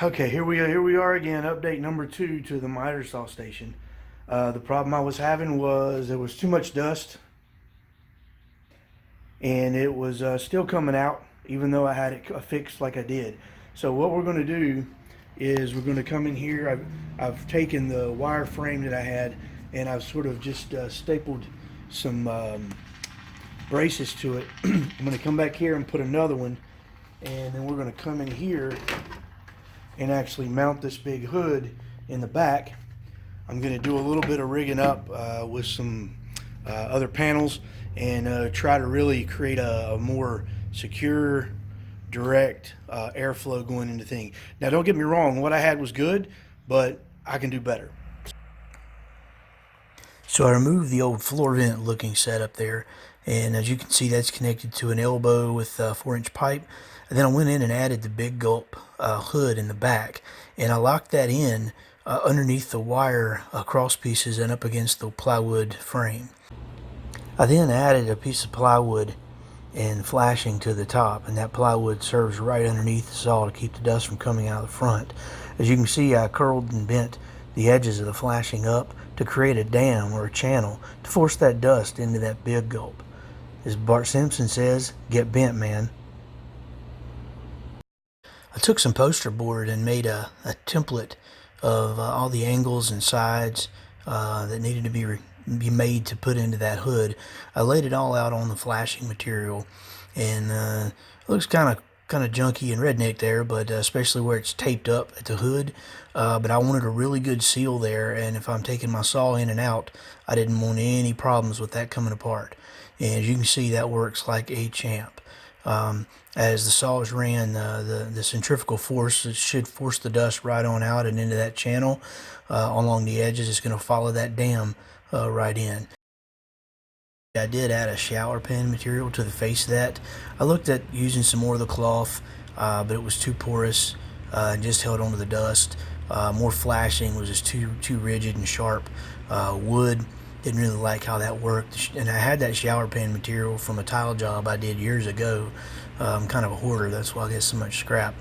Okay, here we are again, update number 2 to the miter saw station. The problem I was having was there was too much dust and it was still coming out even though I had it fixed like I did. So what we're going to do is we're going to come in here. I've taken the wire frame that I had and I've sort of just stapled some braces to it. I'm going to come back here and put another one, and then we're going to come in here and actually mount this big hood in the back. I'm going to do a little bit of rigging up with some other panels and try to really create a more secure, direct airflow going into thing. Now don't get me wrong, what I had was good, but I can do better. So I removed the old floor vent looking setup there, and as you can see, that's connected to an elbow with a 4-inch pipe. And then I went in and added the big gulp hood in the back, and I locked that in underneath the wire cross pieces and up against the plywood frame. I then added a piece of plywood and flashing to the top, and that plywood serves right underneath the saw to keep the dust from coming out of the front. As you can see, I curled and bent the edges of the flashing up to create a dam or a channel to force that dust into that big gulp. As Bart Simpson says, get bent, man. I took some poster board and made a template of all the angles and sides that needed to be made to put into that hood. I laid it all out on the flashing material, and it looks kind of junky and redneck there, but especially where it's taped up at the hood. But I wanted a really good seal there, and if I'm taking my saw in and out, I didn't want any problems with that coming apart. And as you can see, that works like a champ. As the saws ran, the centrifugal force, it should force the dust right on out and into that channel along the edges. It's going to follow that dam right in. I did add a shower pen material to the face of that. I looked at using some more of the cloth, but it was too porous and just held onto the dust. More flashing was just too rigid and sharp. Wood, didn't really like how that worked. And I had that shower pen material from a tile job I did years ago. I'm kind of a hoarder, that's why I get so much scrap.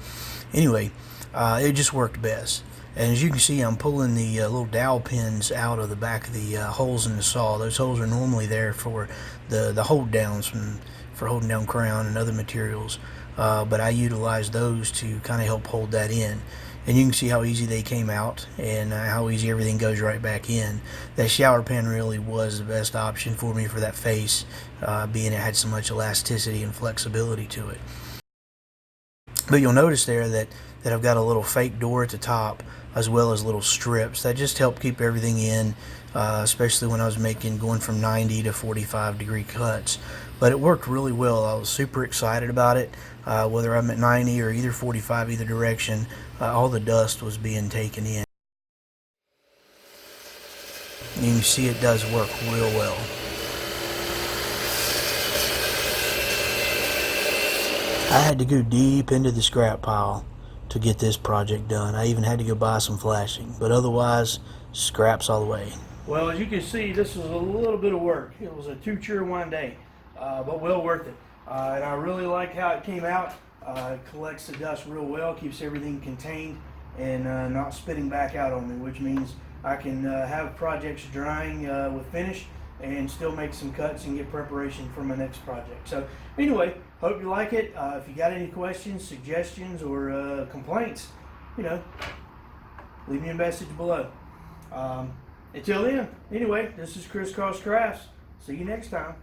Anyway, it just worked best. And as you can see, I'm pulling the little dowel pins out of the back of the holes in the saw. Those holes are normally there for the hold downs for holding down crown and other materials. But I utilize those to kind of help hold that in. And you can see how easy they came out and how easy everything goes right back in. That shower pen really was the best option for me for that face, being it had so much elasticity and flexibility to it. But you'll notice there that I've got a little fake door at the top as well as little strips that just help keep everything in, especially when I was going from 90 to 45 degree cuts. But it worked really well. I was super excited about it. Whether I'm at 90 or either 45, either direction, all the dust was being taken in. And you can see it does work real well. I had to go deep into the scrap pile to get this project done. I even had to go buy some flashing, but otherwise, scraps all the way. Well, as you can see, this was a little bit of work. It was a 2-cheer one day, but well worth it. And I really like how it came out. It collects the dust real well, keeps everything contained and not spitting back out on me, which means I can have projects drying with finish and still make some cuts and get preparation for my next project. So anyway, hope you like it. If you got any questions, suggestions, or complaints, leave me a message below. Until then, anyway, this is Crisscross Crafts. See you next time.